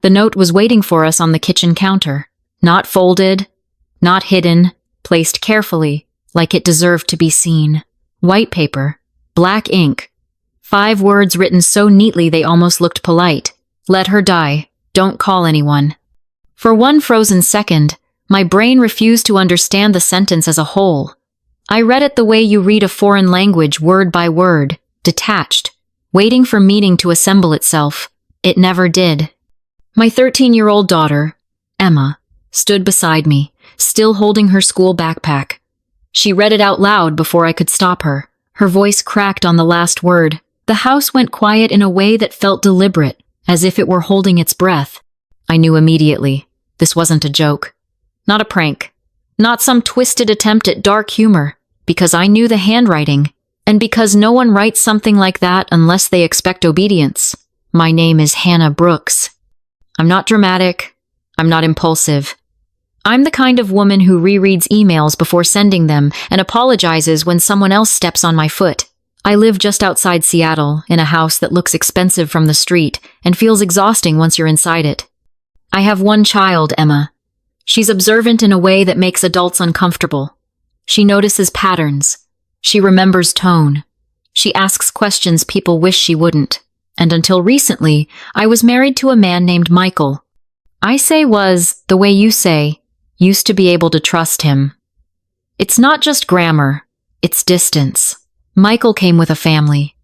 The note was waiting for us on the kitchen counter. Not folded, not hidden, placed carefully, like it deserved to be seen. White paper, black ink, 5 words written so neatly they almost looked polite. Let her die. Don't call anyone. For one frozen second, my brain refused to understand the sentence as a whole. I read it the way you read a foreign language, word by word, detached, waiting for meaning to assemble itself. It never did. My 13-year-old daughter, Emma, stood beside me, still holding her school backpack. She read it out loud before I could stop her. Her voice cracked on the last word. The house went quiet in a way that felt deliberate, as if it were holding its breath. I knew immediately. This wasn't a joke. Not a prank. Not some twisted attempt at dark humor. Because I knew the handwriting. And because no one writes something like that unless they expect obedience. My name is Hannah Brooks. I'm not dramatic. I'm not impulsive. I'm the kind of woman who rereads emails before sending them and apologizes when someone else steps on my foot. I live just outside Seattle, in a house that looks expensive from the street and feels exhausting once you're inside it. I have one child, Emma. She's observant in a way that makes adults uncomfortable. She notices patterns. She remembers tone. She asks questions people wish she wouldn't. And until recently, I was married to a man named Michael. I say was, the way you say, used to be able to trust him. It's not just grammar, it's distance. Michael came with a family.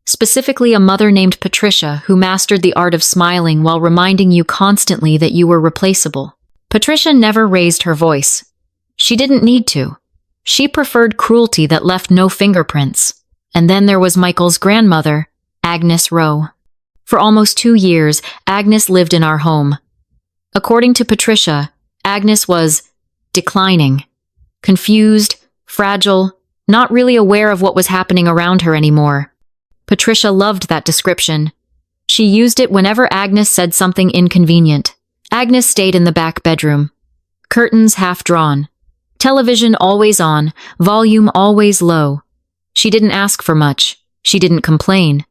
Specifically a mother named Patricia who mastered the art of smiling while reminding you constantly that you were replaceable. Patricia never raised her voice. She didn't need to. She preferred cruelty that left no fingerprints. And then there was Michael's grandmother, Agnes Rowe. For almost 2 years, Agnes lived in our home. According to Patricia, Agnes was declining, confused, fragile, not really aware of what was happening around her anymore. Patricia loved that description. She used it whenever Agnes said something inconvenient. Agnes stayed in the back bedroom. Curtains half drawn. Television always on, volume always low. She didn't ask for much. She didn't complain.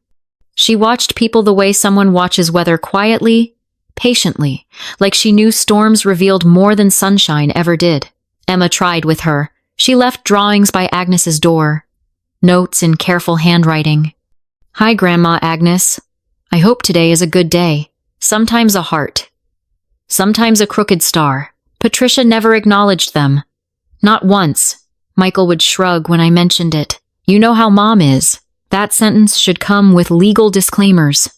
She watched people the way someone watches weather quietly, patiently, like she knew storms revealed more than sunshine ever did. Emma tried with her. She left drawings by Agnes's door. Notes in careful handwriting. Hi, Grandma Agnes. I hope today is a good day. Sometimes a heart. Sometimes a crooked star. Patricia never acknowledged them. Not once. Michael would shrug when I mentioned it. You know how Mom is. That sentence should come with legal disclaimers.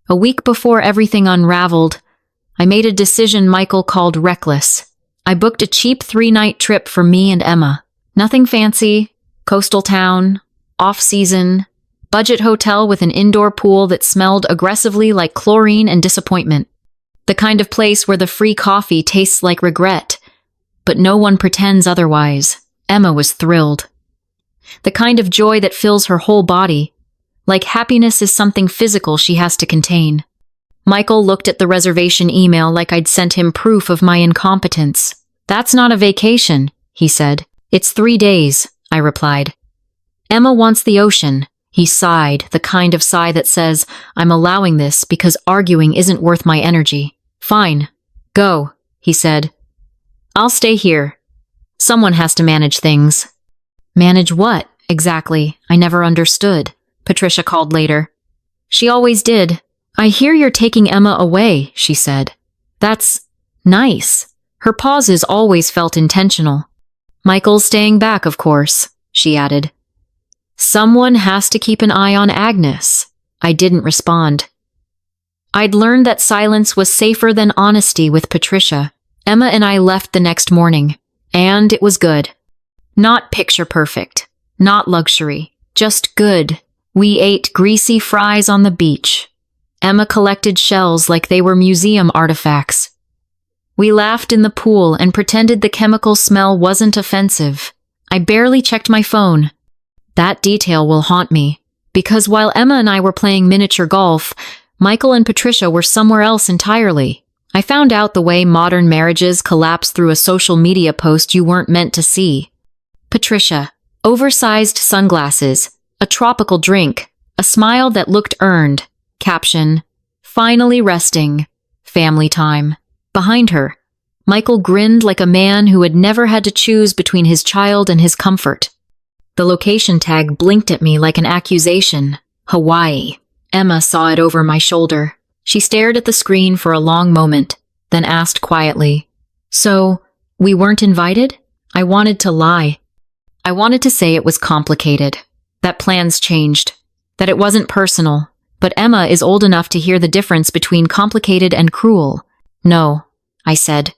A week before everything unraveled, I made a decision Michael called reckless. I booked a cheap 3-night trip for me and Emma. Nothing fancy, coastal town, off-season, budget hotel with an indoor pool that smelled aggressively like chlorine and disappointment. The kind of place where the free coffee tastes like regret, but no one pretends otherwise. Emma was thrilled. The kind of joy that fills her whole body. Like happiness is something physical she has to contain. Michael looked at the reservation email like I'd sent him proof of my incompetence. That's not a vacation, he said. It's 3 days, I replied. Emma wants the ocean. He sighed, the kind of sigh that says, I'm allowing this because arguing isn't worth my energy. Fine. Go, he said. I'll stay here. Someone has to manage things. Manage what, exactly? I never understood. Patricia called later. She always did. I hear you're taking Emma away, she said. That's nice. Her pauses always felt intentional. Michael's staying back, of course, she added. Someone has to keep an eye on Agnes. I didn't respond. I'd learned that silence was safer than honesty with Patricia. Emma and I left the next morning, and it was good. Not picture perfect, not luxury, just good. We ate greasy fries on the beach. Emma collected shells like they were museum artifacts. We laughed in the pool and pretended the chemical smell wasn't offensive. I barely checked my phone. That detail will haunt me, because while Emma and I were playing miniature golf, Michael and Patricia were somewhere else entirely. I found out the way modern marriages collapse through a social media post you weren't meant to see. Patricia, oversized sunglasses, a tropical drink, a smile that looked earned, caption, finally resting, family time. Behind her, Michael grinned like a man who had never had to choose between his child and his comfort. The location tag blinked at me like an accusation. Hawaii. Emma saw it over my shoulder. She stared at the screen for a long moment, then asked quietly, "So, we weren't invited?" I wanted to lie. I wanted to say it was complicated, that plans changed, that it wasn't personal, but Emma is old enough to hear the difference between complicated and cruel. "No," I said.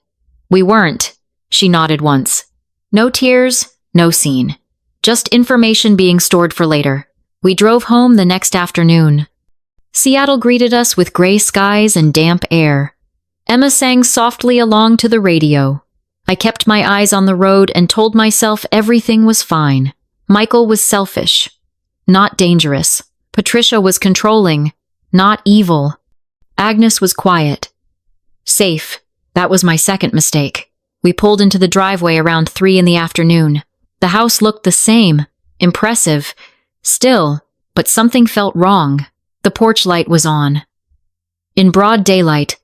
"We weren't." She nodded once. No tears, no scene. Just information being stored for later. We drove home the next afternoon. Seattle greeted us with gray skies and damp air. Emma sang softly along to the radio. I kept my eyes on the road and told myself everything was fine. Michael was selfish, not dangerous. Patricia was controlling, not evil. Agnes was quiet. Safe. That was my second mistake. We pulled into the driveway around 3 in the afternoon. The house looked the same, impressive, still, but something felt wrong. The porch light was on. In broad daylight,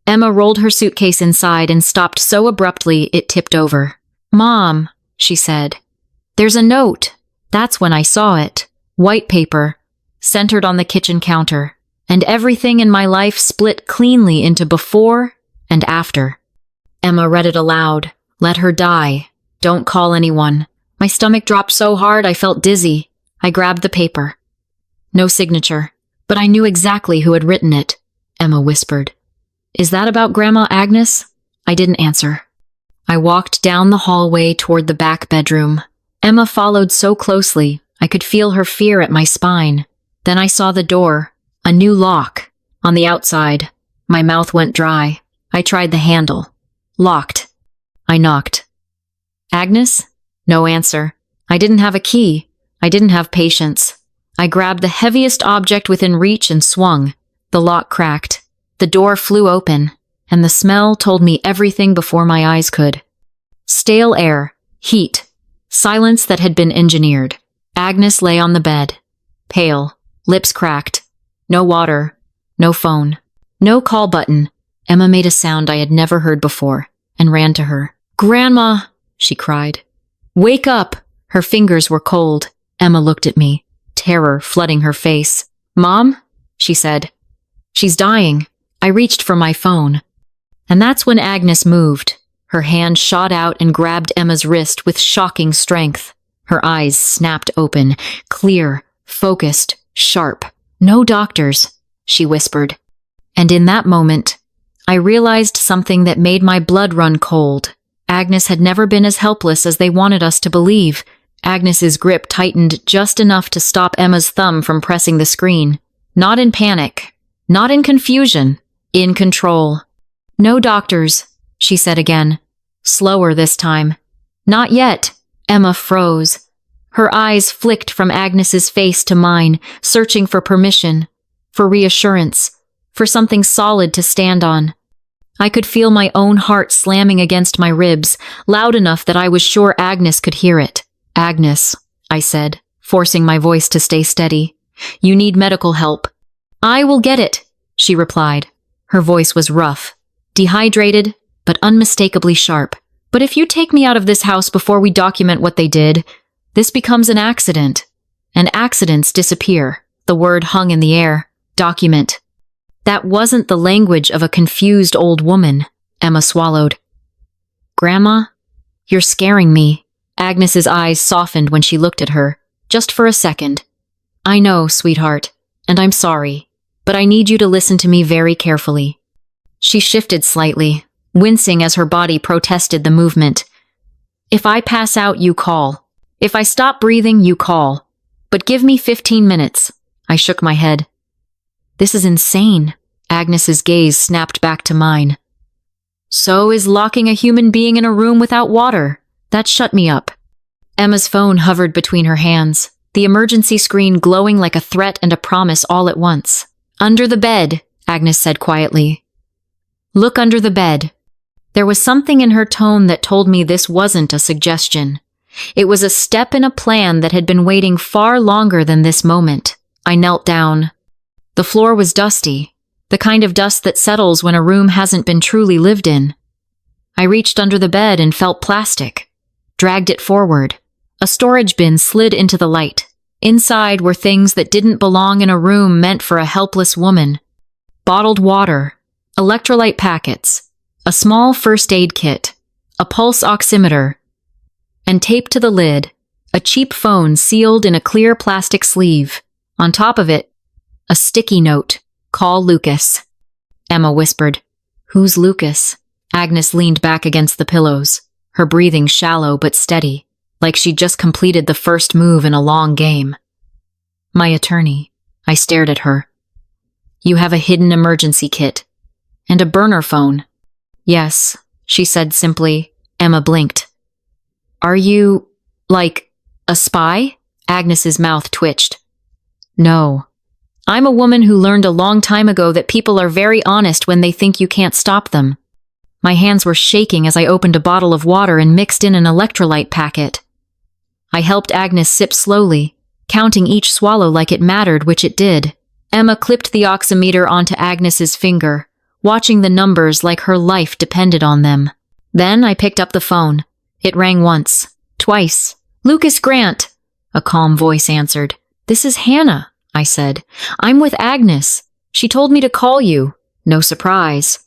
Emma rolled her suitcase inside and stopped so abruptly it tipped over. "Mom," she said. "There's a note." That's when I saw it. White paper, centered on the kitchen counter, and everything in my life split cleanly into before and after. Emma read it aloud. "Let her die. Don't call anyone." My stomach dropped so hard I felt dizzy. I grabbed the paper. No signature, but I knew exactly who had written it. Emma whispered. "Is that about Grandma Agnes?" I didn't answer. I walked down the hallway toward the back bedroom. Emma followed so closely, I could feel her fear at my spine. Then I saw the door, a new lock. On the outside, my mouth went dry. I tried the handle. Locked. I knocked. "Agnes?" No answer. I didn't have a key. I didn't have patience. I grabbed the heaviest object within reach and swung. The lock cracked. The door flew open, and the smell told me everything before my eyes could. Stale air, heat, silence that had been engineered. Agnes lay on the bed, pale, lips cracked. No water, no phone, no call button. Emma made a sound I had never heard before and ran to her. "Grandma!" she cried. "Wake up!" Her fingers were cold. Emma looked at me, terror flooding her face. "Mom?" she said. "She's dying." I reached for my phone. And that's when Agnes moved. Her hand shot out and grabbed Emma's wrist with shocking strength. Her eyes snapped open, clear, focused, sharp. "No doctors," she whispered. And in that moment, I realized something that made my blood run cold. Agnes had never been as helpless as they wanted us to believe. Agnes's grip tightened just enough to stop Emma's thumb from pressing the screen. Not in panic, not in confusion, in control. "No doctors," she said again, slower this time. "Not yet." Emma froze. Her eyes flicked from Agnes's face to mine, searching for permission, for reassurance, for something solid to stand on. I could feel my own heart slamming against my ribs, loud enough that I was sure Agnes could hear it. "Agnes," I said, forcing my voice to stay steady. "You need medical help." "I will get it," she replied. Her voice was rough, dehydrated, but unmistakably sharp. "But if you take me out of this house before we document what they did, this becomes an accident. And accidents disappear." The word hung in the air. Document. That wasn't the language of a confused old woman. Emma swallowed. "Grandma, you're scaring me." Agnes's eyes softened when she looked at her, just for a second. "I know, sweetheart, and I'm sorry, but I need you to listen to me very carefully." She shifted slightly, wincing as her body protested the movement. "If I pass out, you call. If I stop breathing, you call. But give me 15 minutes. I shook my head. "This is insane." Agnes's gaze snapped back to mine. "So is locking a human being in a room without water. That shut me up." Emma's phone hovered between her hands, the emergency screen glowing like a threat and a promise all at once. "Under the bed," Agnes said quietly. "Look under the bed." There was something in her tone that told me this wasn't a suggestion. It was a step in a plan that had been waiting far longer than this moment. I knelt down. The floor was dusty, The kind of dust that settles when a room hasn't been truly lived in. I reached under the bed and felt plastic. Dragged it forward. A storage bin slid into the light. Inside were things that didn't belong in a room meant for a helpless woman. Bottled water, electrolyte packets, a small first aid kit, a pulse oximeter, and taped to the lid, a cheap phone sealed in a clear plastic sleeve. On top of it, a sticky note. "Call Lucas." Emma whispered. "Who's Lucas?" Agnes leaned back against the pillows, her breathing shallow but steady, like she'd just completed the first move in a long game. "My attorney." I stared at her. "You have a hidden emergency kit. And a burner phone." "Yes," she said simply. Emma blinked. "Are you, like, a spy?" Agnes's mouth twitched. "No. I'm a woman who learned a long time ago that people are very honest when they think you can't stop them." My hands were shaking as I opened a bottle of water and mixed in an electrolyte packet. I helped Agnes sip slowly, counting each swallow like it mattered, which it did. Emma clipped the oximeter onto Agnes's finger, watching the numbers like her life depended on them. Then I picked up the phone. It rang once, twice. "Lucas Grant," a calm voice answered. "This is Hannah," I said. "I'm with Agnes. She told me to call you." No surprise.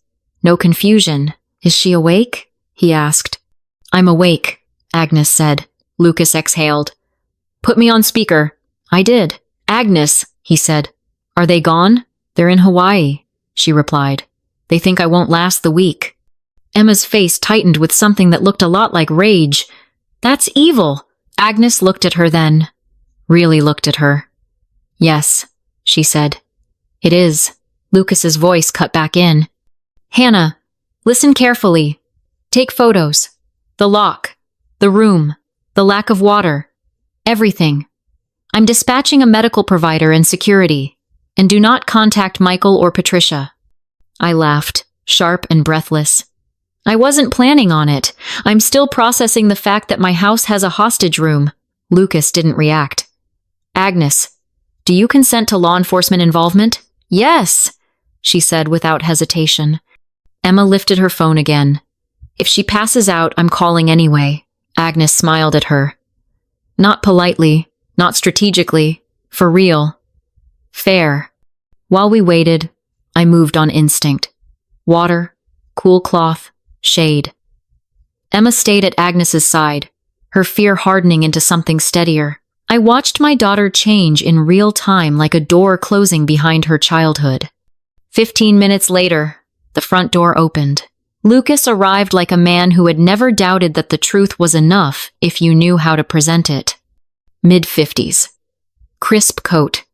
No confusion. "Is she awake?" he asked. "I'm awake," Agnes said. Lucas exhaled. "Put me on speaker." I did. "Agnes," he said. "Are they gone?" "They're in Hawaii," she replied. "They think I won't last the week." Emma's face tightened with something that looked a lot like rage. "That's evil." Agnes looked at her then. Really looked at her. "Yes," she said. "It is." Lucas's voice cut back in. "Hannah, listen carefully. Take photos. The lock. The room. The lack of water. Everything. I'm dispatching a medical provider and security. And do not contact Michael or Patricia." I laughed, sharp and breathless. "I wasn't planning on it. I'm still processing the fact that my house has a hostage room." Lucas didn't react. "Agnes, do you consent to law enforcement involvement?" "Yes," she said without hesitation. Emma lifted her phone again. "If she passes out, I'm calling anyway." Agnes smiled at her. Not politely, not strategically, for real. Fair. While we waited, I moved on instinct. Water, cool cloth, shade. Emma stayed at Agnes's side, her fear hardening into something steadier. I watched my daughter change in real time like a door closing behind her childhood. 15 minutes later, the front door opened. Lucas arrived like a man who had never doubted that the truth was enough if you knew how to present it. Mid-50s. Crisp coat.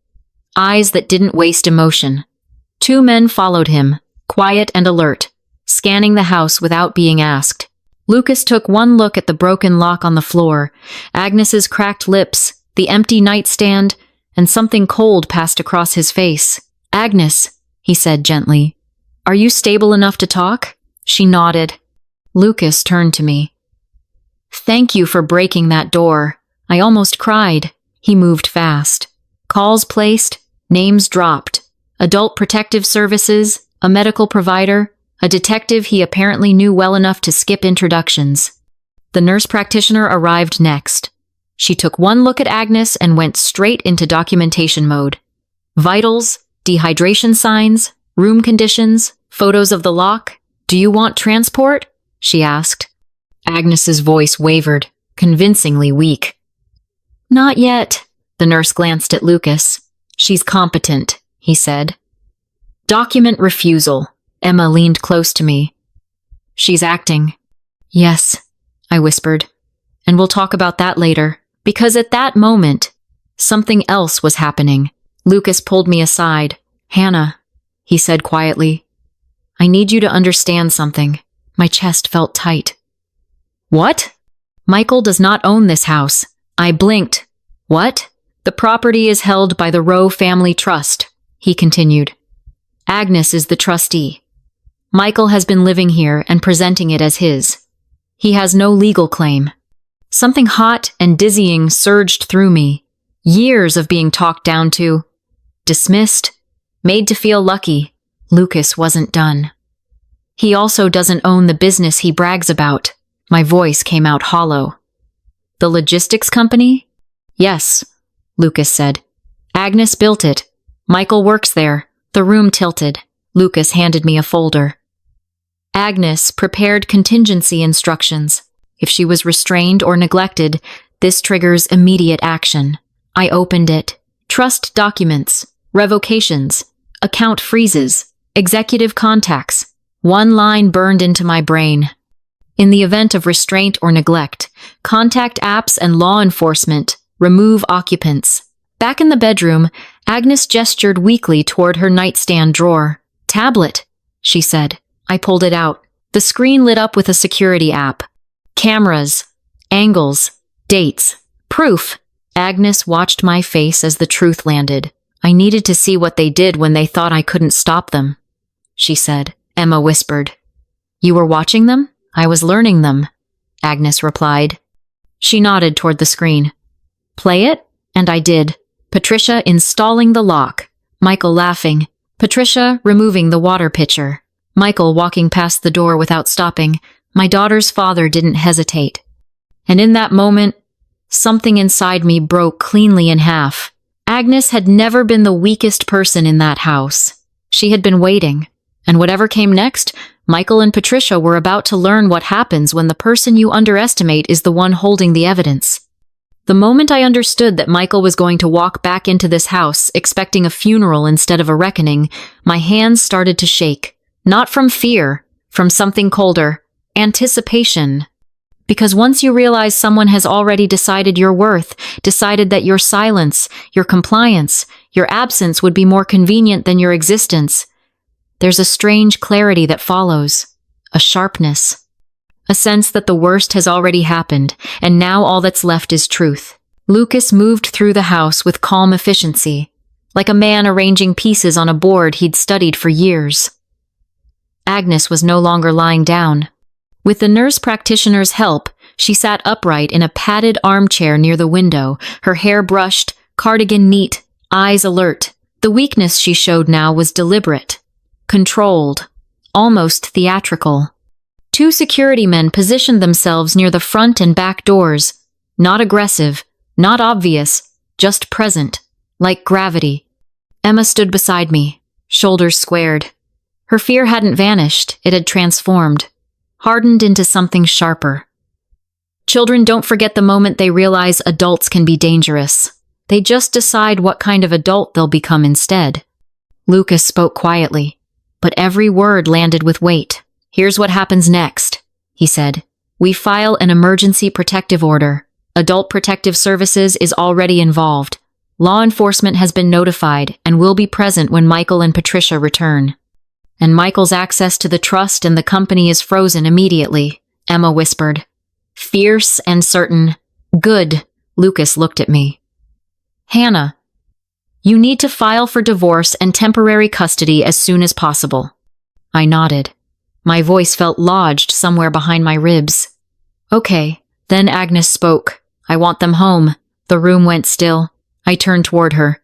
Eyes that didn't waste emotion. 2 men followed him, quiet and alert, scanning the house without being asked. Lucas took one look at the broken lock on the floor, Agnes's cracked lips, the empty nightstand, and something cold passed across his face. "Agnes," he said gently, "are you stable enough to talk?" She nodded. Lucas turned to me. "Thank you for breaking that door." I almost cried. He moved fast. Calls placed, names dropped. Adult Protective Services, a medical provider, a detective he apparently knew well enough to skip introductions. The nurse practitioner arrived next. She took one look at Agnes and went straight into documentation mode. Vitals, dehydration signs, room conditions, photos of the lock. "Do you want transport?" she asked. Agnes's voice wavered, convincingly weak. "Not yet." The nurse glanced at Lucas. "She's competent," he said. "Document refusal." Emma leaned close to me. "She's acting." "Yes," I whispered. "And we'll talk about that later." Because at that moment, something else was happening. Lucas pulled me aside. "Hannah," he said quietly, "I need you to understand something." My chest felt tight. "What?" "Michael does not own this house." I blinked. "What?" "The property is held by the Rowe Family Trust," he continued. "Agnes is the trustee. Michael has been living here and presenting it as his. He has no legal claim." Something hot and dizzying surged through me. Years of being talked down to, dismissed, made to feel lucky, Lucas wasn't done. He also doesn't own the business he brags about. My voice came out hollow. The logistics company? Yes, Lucas said. Agnes built it. Michael works there. The room tilted. Lucas handed me a folder. Agnes prepared contingency instructions. If she was restrained or neglected, this triggers immediate action. I opened it. Trust documents, revocations, account freezes, executive contacts. One line burned into my brain. In the event of restraint or neglect, contact apps and law enforcement, remove occupants. Back in the bedroom, Agnes gestured weakly toward her nightstand drawer. Tablet, she said. I pulled it out. The screen lit up with a security app. Cameras, angles, dates, proof. Agnes watched my face as the truth landed. I needed to see what they did when they thought I couldn't stop them, she said. Emma whispered. You were watching them? I was learning them, Agnes replied. She nodded toward the screen. Play it? And I did. Patricia installing the lock. Michael laughing. Patricia removing the water pitcher. Michael walking past the door without stopping. My daughter's father didn't hesitate. And in that moment, something inside me broke cleanly in half. Agnes had never been the weakest person in that house. She had been waiting. And whatever came next, Michael and Patricia were about to learn what happens when the person you underestimate is the one holding the evidence. The moment I understood that Michael was going to walk back into this house, expecting a funeral instead of a reckoning, my hands started to shake. Not from fear, from something colder. Anticipation. Because once you realize someone has already decided your worth, decided that your silence, your compliance, your absence would be more convenient than your existence, there's a strange clarity that follows, a sharpness, a sense that the worst has already happened, and now all that's left is truth. Lucas moved through the house with calm efficiency, like a man arranging pieces on a board he'd studied for years. Agnes was no longer lying down. With the nurse practitioner's help, she sat upright in a padded armchair near the window, her hair brushed, cardigan neat, eyes alert. The weakness she showed now was deliberate. Controlled, almost theatrical. Two security men positioned themselves near the front and back doors, not aggressive, not obvious, just present, like gravity. Emma stood beside me, shoulders squared. Her fear hadn't vanished, it had transformed, hardened into something sharper. Children don't forget the moment they realize adults can be dangerous. They just decide what kind of adult they'll become instead. Lucas spoke quietly, but every word landed with weight. Here's what happens next, he said. We file an emergency protective order. Adult Protective Services is already involved. Law enforcement has been notified and will be present when Michael and Patricia return. And Michael's access to the trust and the company is frozen immediately, Emma whispered. Fierce and certain. Good, Lucas looked at me. Hannah, you need to file for divorce and temporary custody as soon as possible. I nodded. My voice felt lodged somewhere behind my ribs. Okay, then Agnes spoke. I want them home. The room went still. I turned toward her.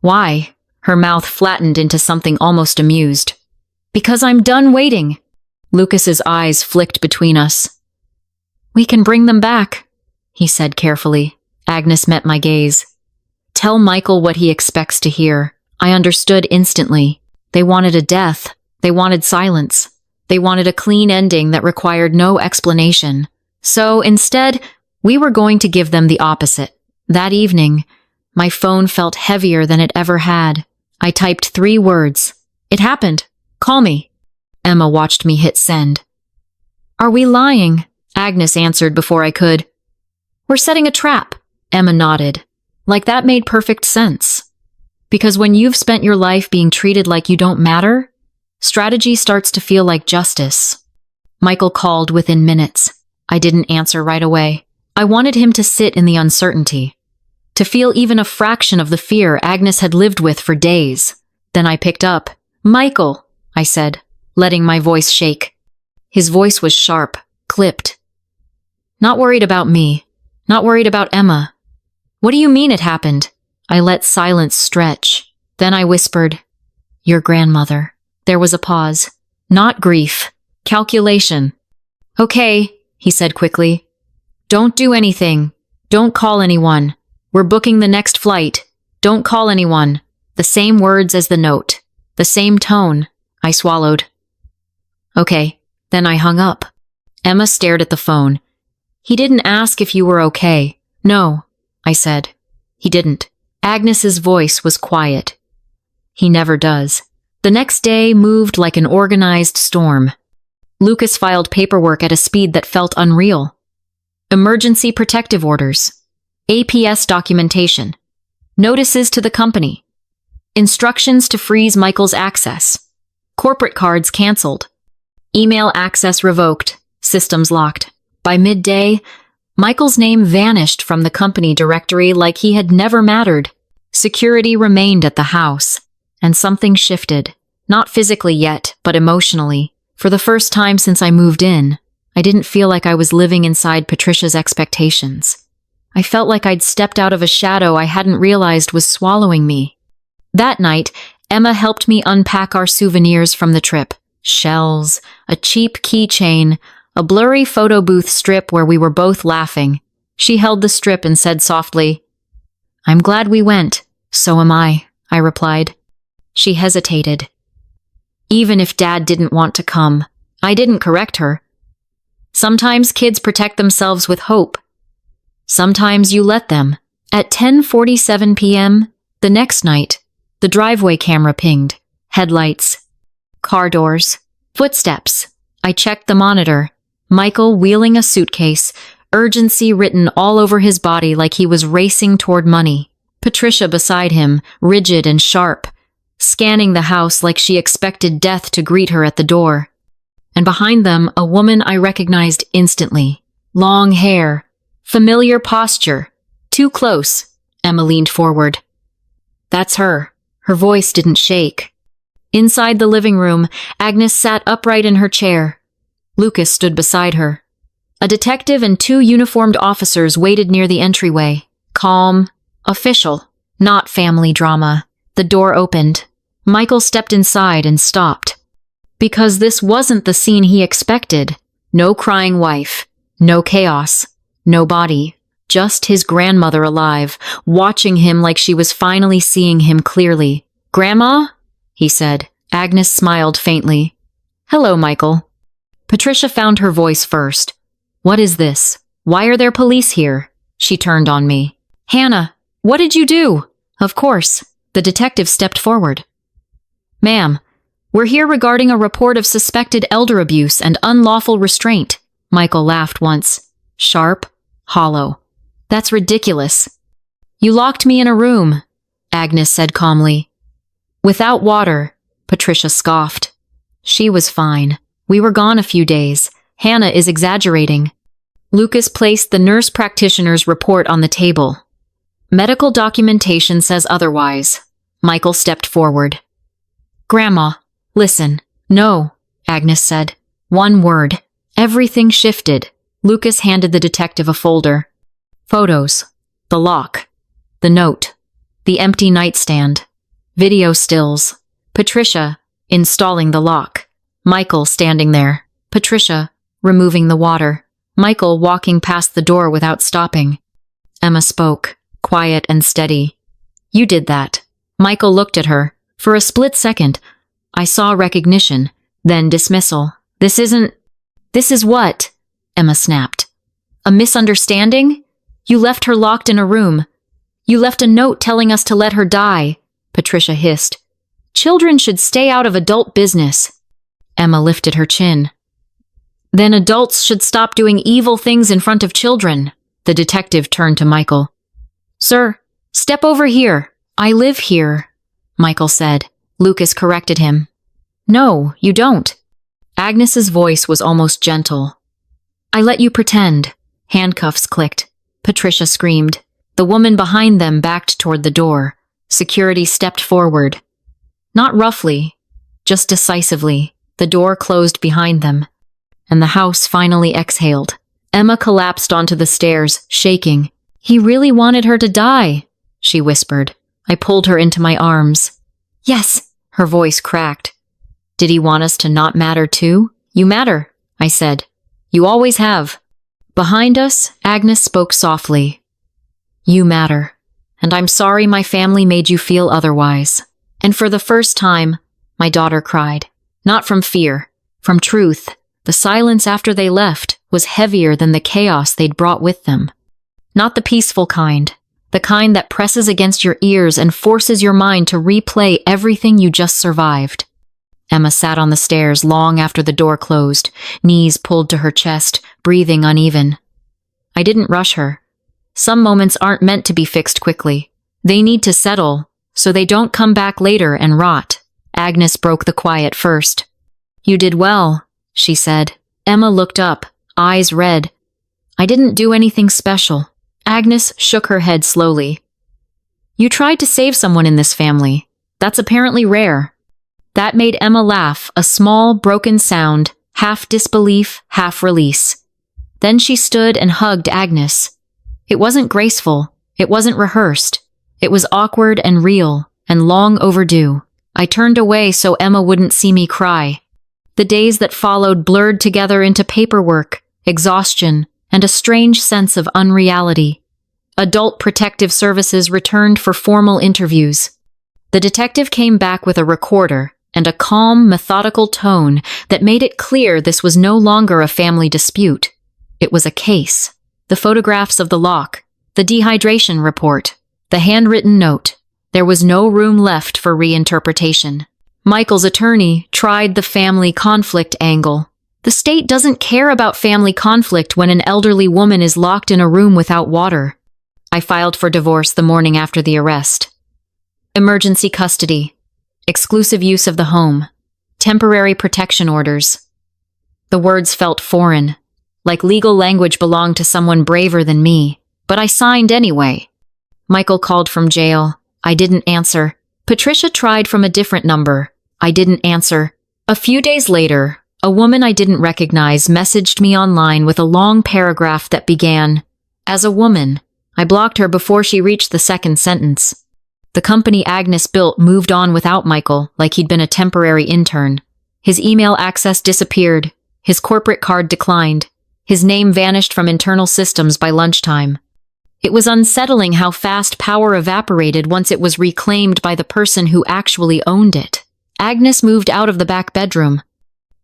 Why? Her mouth flattened into something almost amused. Because I'm done waiting. Lucas's eyes flicked between us. We can bring them back, he said carefully. Agnes met my gaze. Tell Michael what he expects to hear. I understood instantly. They wanted a death. They wanted silence. They wanted a clean ending that required no explanation. So instead, we were going to give them the opposite. That evening, my phone felt heavier than it ever had. I typed 3 words. It happened. Call me. Emma watched me hit send. Are we lying? Agnes answered before I could. We're setting a trap. Emma nodded. Like that made perfect sense. Because when you've spent your life being treated like you don't matter, strategy starts to feel like justice. Michael called within minutes. I didn't answer right away. I wanted him to sit in the uncertainty, to feel even a fraction of the fear Agnes had lived with for days. Then I picked up. Michael, I said, letting my voice shake. His voice was sharp, clipped. Not worried about me. Not worried about Emma. What do you mean it happened? I let silence stretch. Then I whispered, Your grandmother. There was a pause. Not grief. Calculation. Okay, he said quickly. Don't do anything. Don't call anyone. We're booking the next flight. Don't call anyone. The same words as the note. The same tone. I swallowed. Okay, then I hung up. Emma stared at the phone. He didn't ask if you were okay. No, I said. He didn't. Agnes's voice was quiet. He never does. The next day moved like an organized storm. Lucas filed paperwork at a speed that felt unreal. Emergency protective orders. APS documentation. Notices to the company. Instructions to freeze Michael's access. Corporate cards canceled. Email access revoked. Systems locked. By midday, Michael's name vanished from the company directory like he had never mattered. Security remained at the house. And something shifted. Not physically yet, but emotionally. For the first time since I moved in, I didn't feel like I was living inside Patricia's expectations. I felt like I'd stepped out of a shadow I hadn't realized was swallowing me. That night, Emma helped me unpack our souvenirs from the trip. Shells, a cheap keychain, a blurry photo booth strip where we were both laughing. She held the strip and said softly, "I'm glad we went. So am I replied. She hesitated. Even if Dad didn't want to come, I didn't correct her. Sometimes kids protect themselves with hope. Sometimes you let them. At 10:47 p.m., the next night, the driveway camera pinged. Headlights. Car doors. Footsteps. I checked the monitor. Michael wheeling a suitcase, urgency written all over his body like he was racing toward money. Patricia beside him, rigid and sharp, scanning the house like she expected death to greet her at the door. And behind them, a woman I recognized instantly. Long hair. Familiar posture. Too close. Emma leaned forward. That's her. Her voice didn't shake. Inside the living room, Agnes sat upright in her chair. Lucas stood beside her. A detective and 2 uniformed officers waited near the entryway. Calm. Official. Not family drama. The door opened. Michael stepped inside and stopped. Because this wasn't the scene he expected. No crying wife. No chaos. No body. Just his grandmother alive, watching him like she was finally seeing him clearly. "Grandma?" he said. Agnes smiled faintly. "Hello, Michael." Patricia found her voice first. "What is this? Why are there police here?" She turned on me. "Hannah, what did you do?" "Of course." The detective stepped forward. "Ma'am, we're here regarding a report of suspected elder abuse and unlawful restraint." Michael laughed once. Sharp, hollow. "That's ridiculous." "You locked me in a room," Agnes said calmly. "Without water," Patricia scoffed. She was fine. We were gone a few days. Hannah is exaggerating. Lucas placed the nurse practitioner's report on the table. "Medical documentation says otherwise." Michael stepped forward. "Grandma, listen." "No," Agnes said. One word. Everything shifted. Lucas handed the detective a folder. Photos. The lock. The note. The empty nightstand. Video stills. Patricia, installing the lock. Michael standing there. Patricia, removing the water. Michael walking past the door without stopping. Emma spoke, quiet and steady. "You did that." Michael looked at her. For a split second, I saw recognition, then dismissal. This is what?" Emma snapped. "A misunderstanding? You left her locked in a room. You left a note telling us to let her die," Patricia hissed. "Children should stay out of adult business." Emma lifted her chin. "Then adults should stop doing evil things in front of children." The detective turned to Michael. "Sir, step over here. I live here," Michael said. Lucas corrected him. "No, you don't." Agnes's voice was almost gentle. "I let you pretend." Handcuffs clicked. Patricia screamed. The woman behind them backed toward the door. Security stepped forward. Not roughly, just decisively. The door closed behind them, and the house finally exhaled. Emma collapsed onto the stairs, shaking. "He really wanted her to die," she whispered. I pulled her into my arms. "Yes," her voice cracked. Did he want us to not matter too? You matter, I said. You always have. Behind us, Agnes spoke softly. You matter. And I'm sorry my family made you feel otherwise. And for the first time, my daughter cried. Not from fear, from truth. The silence after they left was heavier than the chaos they'd brought with them. Not the peaceful kind, the kind that presses against your ears and forces your mind to replay everything you just survived. Emma sat on the stairs long after the door closed, knees pulled to her chest, breathing uneven. I didn't rush her. Some moments aren't meant to be fixed quickly. They need to settle, so they don't come back later and rot. Agnes broke the quiet first. You did well, she said. Emma looked up, eyes red. I didn't do anything special. Agnes shook her head slowly. You tried to save someone in this family. That's apparently rare. That made Emma laugh, a small, broken sound, half disbelief, half release. Then she stood and hugged Agnes. It wasn't graceful. It wasn't rehearsed. It was awkward and real, and long overdue. I turned away so Emma wouldn't see me cry. The days that followed blurred together into paperwork, exhaustion, and a strange sense of unreality. Adult Protective Services returned for formal interviews. The detective came back with a recorder and a calm, methodical tone that made it clear this was no longer a family dispute. It was a case. The photographs of the lock, the dehydration report, the handwritten note. There was no room left for reinterpretation. Michael's attorney tried the family conflict angle. The state doesn't care about family conflict when an elderly woman is locked in a room without water. I filed for divorce the morning after the arrest. Emergency custody. Exclusive use of the home. Temporary protection orders. The words felt foreign, like legal language belonged to someone braver than me, but I signed anyway. Michael called from jail. I didn't answer. Patricia tried from a different number. I didn't answer. A few days later, a woman I didn't recognize messaged me online with a long paragraph that began, "As a woman." I blocked her before she reached the second sentence. The company Agnes built moved on without Michael, like he'd been a temporary intern. His email access disappeared. His corporate card declined. His name vanished from internal systems by lunchtime. It was unsettling how fast power evaporated once it was reclaimed by the person who actually owned it. Agnes moved out of the back bedroom.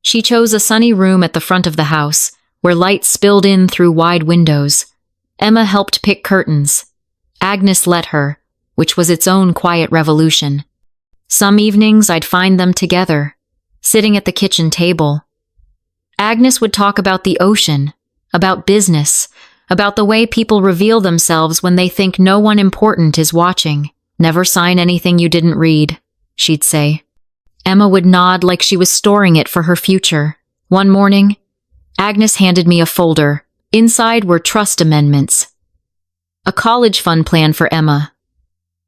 She chose a sunny room at the front of the house, where light spilled in through wide windows. Emma helped pick curtains. Agnes let her, which was its own quiet revolution. Some evenings I'd find them together, sitting at the kitchen table. Agnes would talk about the ocean, about business, about the way people reveal themselves when they think no one important is watching. "Never sign anything you didn't read," she'd say. Emma would nod like she was storing it for her future. One morning, Agnes handed me a folder. Inside were trust amendments. A college fund plan for Emma.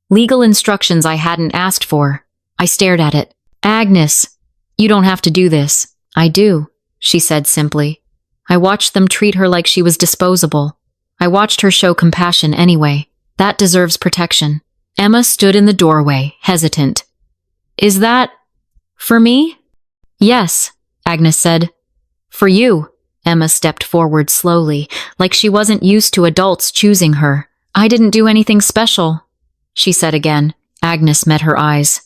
Legal instructions I hadn't asked for. I stared at it. "Agnes, you don't have to do this." "I do," she said simply. I watched them treat her like she was disposable. I watched her show compassion anyway. That deserves protection. Emma stood in the doorway, hesitant. "Is that for me?" "Yes," Agnes said. "For you." Emma stepped forward slowly, like she wasn't used to adults choosing her. "I didn't do anything special," she said again. Agnes met her eyes.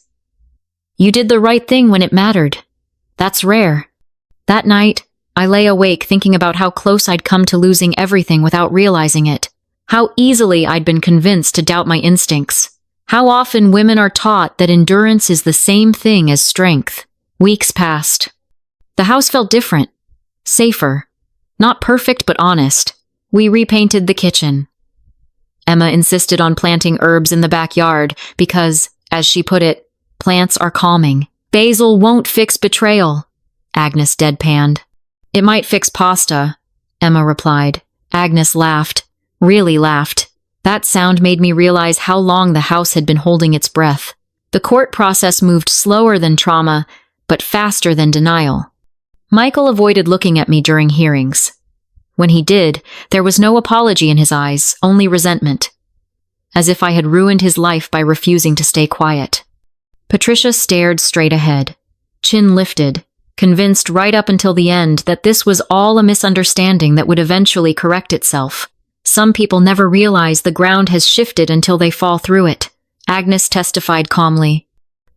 "You did the right thing when it mattered. That's rare." That night, I lay awake thinking about how close I'd come to losing everything without realizing it. How easily I'd been convinced to doubt my instincts. How often women are taught that endurance is the same thing as strength. Weeks passed. The house felt different. Safer. Not perfect, but honest. We repainted the kitchen. Emma insisted on planting herbs in the backyard because, as she put it, plants are calming. "Basil won't fix betrayal," Agnes deadpanned. "It might fix pasta," Emma replied. Agnes laughed. Really laughed. That sound made me realize how long the house had been holding its breath. The court process moved slower than trauma, but faster than denial. Michael avoided looking at me during hearings. When he did, there was no apology in his eyes, only resentment. As if I had ruined his life by refusing to stay quiet. Patricia stared straight ahead. chin lifted, convinced right up until the end that this was all a misunderstanding that would eventually correct itself. Some people never realize the ground has shifted until they fall through it, Agnes testified calmly.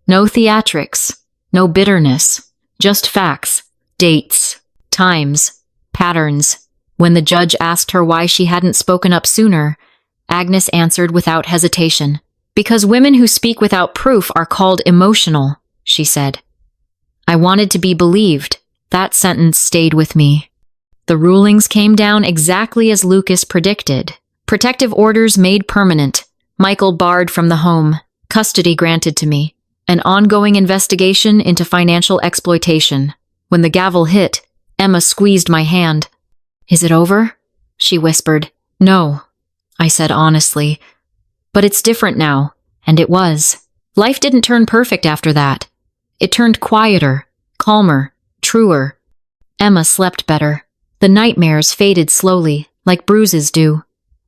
No theatrics, no bitterness, just facts, dates, times, patterns. When the judge asked her why she hadn't spoken up sooner, Agnes answered without hesitation. Because women who speak without proof are called emotional, she said. I wanted to be believed. That sentence stayed with me. The rulings came down exactly as Lucas predicted. Protective orders made permanent. Michael barred from the home. Custody granted to me. An ongoing investigation into financial exploitation. When the gavel hit, Emma squeezed my hand. Is it over? She whispered. No, I said honestly. But it's different now, and it was. Life didn't turn perfect after that. It turned quieter, calmer, truer. Emma slept better. The nightmares faded slowly, like bruises do.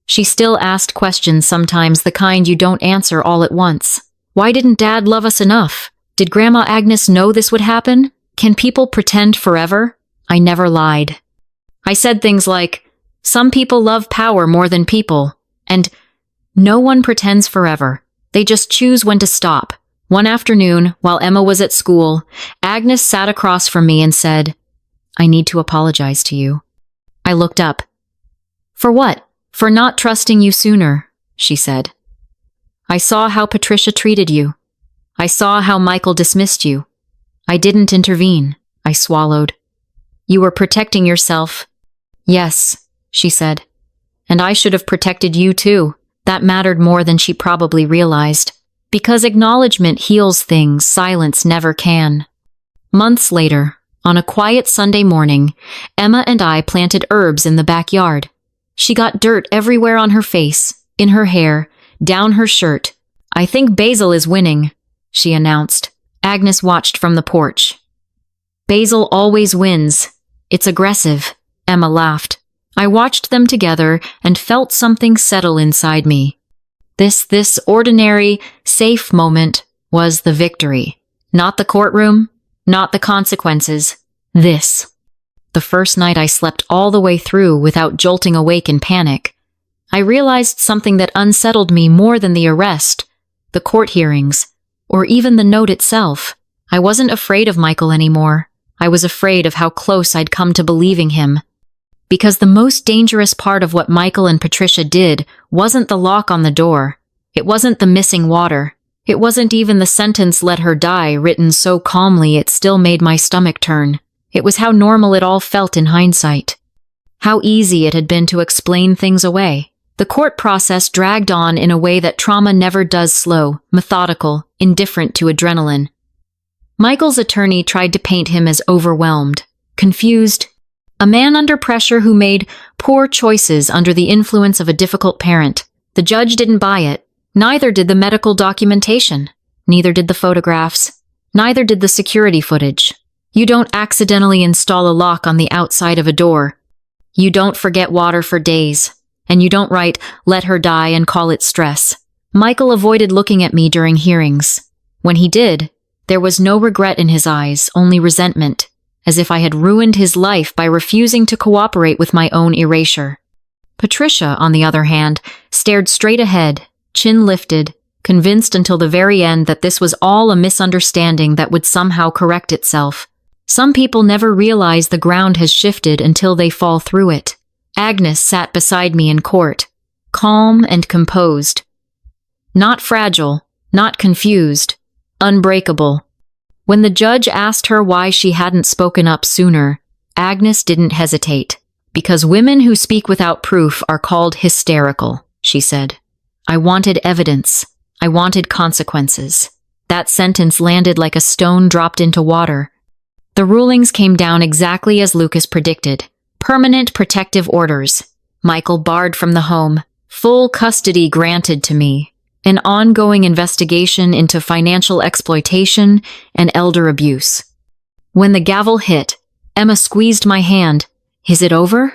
She still asked questions sometimes, the kind you don't answer all at once. Why didn't Dad love us enough? Did Grandma Agnes know this would happen? Can people pretend forever? I never lied. I said things like, some people love power more than people, and no one pretends forever. They just choose when to stop. One afternoon, while Emma was at school, Agnes sat across from me and said, I need to apologize to you. I looked up. For what? For not trusting you sooner, she said. I saw how Patricia treated you. I saw how Michael dismissed you. I didn't intervene. I swallowed. You were protecting yourself. Yes, she said. And I should have protected you too. That mattered more than she probably realized. Because acknowledgement heals things silence never can. Months later, on a quiet Sunday morning, Emma and I planted herbs in the backyard. She got dirt everywhere on her face, in her hair, down her shirt. I think Basil is winning, she announced. Agnes watched from the porch. Basil always wins. It's aggressive, Emma laughed. I watched them together and felt something settle inside me. This ordinary, safe moment was the victory. Not the courtroom, not the consequences. This. The first night I slept all the way through without jolting awake in panic. I realized something that unsettled me more than the arrest, the court hearings, or even the note itself. I wasn't afraid of Michael anymore. I was afraid of how close I'd come to believing him. Because the most dangerous part of what Michael and Patricia did wasn't the lock on the door. It wasn't the missing water. It wasn't even the sentence "let her die" written so calmly it still made my stomach turn. It was how normal it all felt in hindsight. How easy it had been to explain things away. The court process dragged on in a way that trauma never does, slow, methodical, indifferent to adrenaline. Michael's attorney tried to paint him as overwhelmed, confused, a man under pressure who made poor choices under the influence of a difficult parent. The judge didn't buy it. Neither did the medical documentation. Neither did the photographs. Neither did the security footage. You don't accidentally install a lock on the outside of a door. You don't forget water for days. And you don't write, "let her die" and call it stress. Michael avoided looking at me during hearings. When he did, there was no regret in his eyes, only resentment, as if I had ruined his life by refusing to cooperate with my own erasure. Patricia, on the other hand, stared straight ahead, chin lifted, convinced until the very end that this was all a misunderstanding that would somehow correct itself. Some people never realize the ground has shifted until they fall through it. Agnes sat beside me in court, calm and composed. Not fragile, not confused, unbreakable. When the judge asked her why she hadn't spoken up sooner, Agnes didn't hesitate. Because women who speak without proof are called hysterical, she said. I wanted evidence. I wanted consequences. That sentence landed like a stone dropped into water. The rulings came down exactly as Lucas predicted. Permanent protective orders. Michael barred from the home. Full custody granted to me. An ongoing investigation into financial exploitation and elder abuse. When the gavel hit, Emma squeezed my hand. Is it over?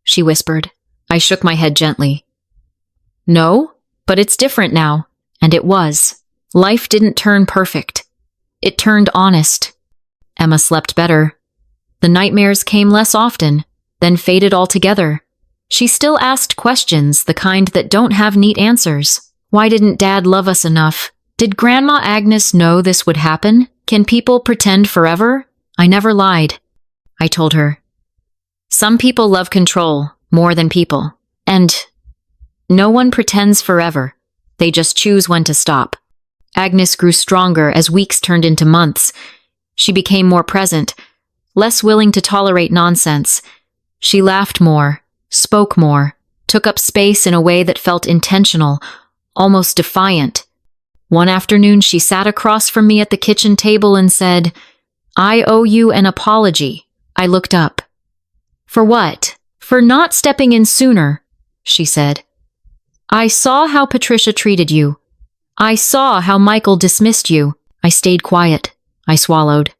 She whispered. I shook my head gently. No, but it's different now. And it was. Life didn't turn perfect. It turned honest. Emma slept better. The nightmares came less often, then faded altogether. She still asked questions, the kind that don't have neat answers. Why didn't Dad love us enough? Did Grandma Agnes know this would happen? Can people pretend forever? I never lied. I told her. Some people love control more than people. And no one pretends forever. They just choose when to stop. Agnes grew stronger as weeks turned into months. She became more present, less willing to tolerate nonsense. She laughed more, spoke more, took up space in a way that felt intentional, almost defiant. One afternoon, she sat across from me at the kitchen table and said, "I owe you an apology." I looked up. "For what?" "For not stepping in sooner," she said. "I saw how Patricia treated you. I saw how Michael dismissed you." I stayed quiet. I swallowed.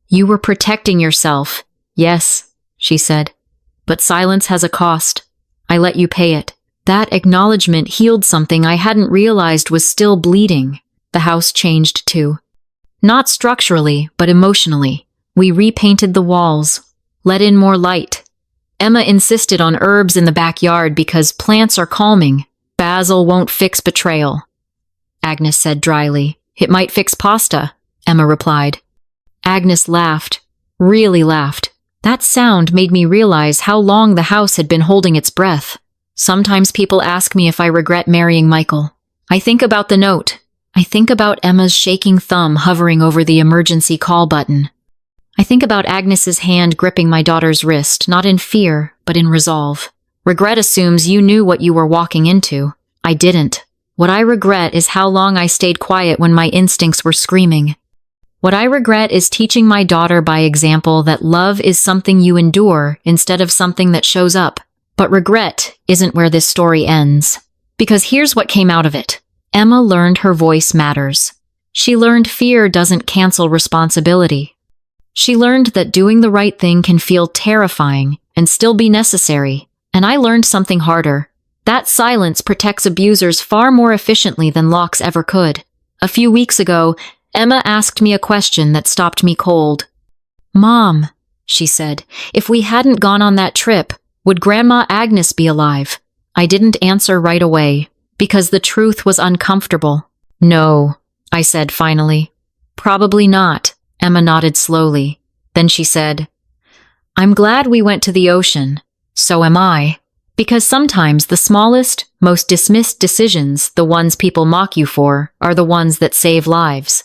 "You were protecting yourself." "Yes," she said. "But silence has a cost. I let you pay it." That acknowledgement healed something I hadn't realized was still bleeding. The house changed too. Not structurally, but emotionally. We repainted the walls, let in more light. Emma insisted on herbs in the backyard because plants are calming. Basil won't fix betrayal, Agnes said dryly. "It might fix pasta," Emma replied. Agnes laughed, really laughed. That sound made me realize how long the house had been holding its breath. Sometimes people ask me if I regret marrying Michael. I think about the note. I think about Emma's shaking thumb hovering over the emergency call button. I think about Agnes's hand gripping my daughter's wrist, not in fear, but in resolve. Regret assumes you knew what you were walking into. I didn't. What I regret is how long I stayed quiet when my instincts were screaming. What I regret is teaching my daughter by example that love is something you endure instead of something that shows up. But regret isn't where this story ends. Because here's what came out of it. Emma learned her voice matters. She learned fear doesn't cancel responsibility. She learned that doing the right thing can feel terrifying and still be necessary. And I learned something harder. That silence protects abusers far more efficiently than locks ever could. A few weeks ago, Emma asked me a question that stopped me cold. "Mom," she said, "if we hadn't gone on that trip, would Grandma Agnes be alive?" I didn't answer right away, because the truth was uncomfortable. "No," I said finally. "Probably not," Emma nodded slowly. Then she said, "I'm glad we went to the ocean. So am I. Because sometimes the smallest, most dismissed decisions, the ones people mock you for, are the ones that save lives."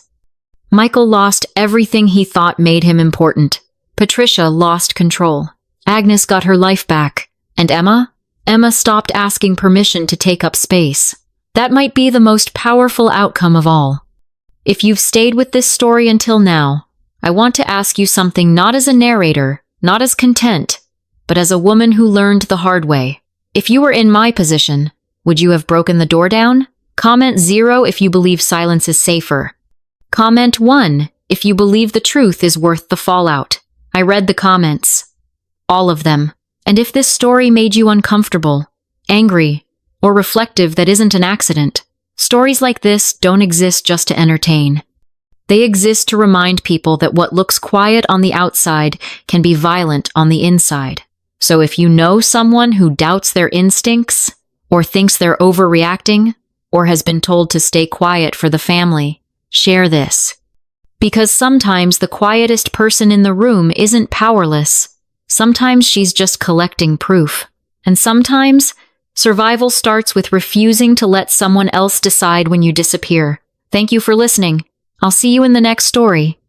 Michael lost everything he thought made him important. Patricia lost control. Agnes got her life back. And Emma? Emma stopped asking permission to take up space. That might be the most powerful outcome of all. If you've stayed with this story until now, I want to ask you something not as a narrator, not as content, but as a woman who learned the hard way. If you were in my position, would you have broken the door down? Comment 0 if you believe silence is safer. Comment 1 if you believe the truth is worth the fallout. I read the comments. All of them. And if this story made you uncomfortable, angry, or reflective, that isn't an accident. Stories like this don't exist just to entertain. They exist to remind people that what looks quiet on the outside can be violent on the inside. So if you know someone who doubts their instincts, or thinks they're overreacting, or has been told to stay quiet for the family, share this. Because sometimes the quietest person in the room isn't powerless. Sometimes she's just collecting proof. And sometimes survival starts with refusing to let someone else decide when you disappear. Thank you for listening. I'll see you in the next story.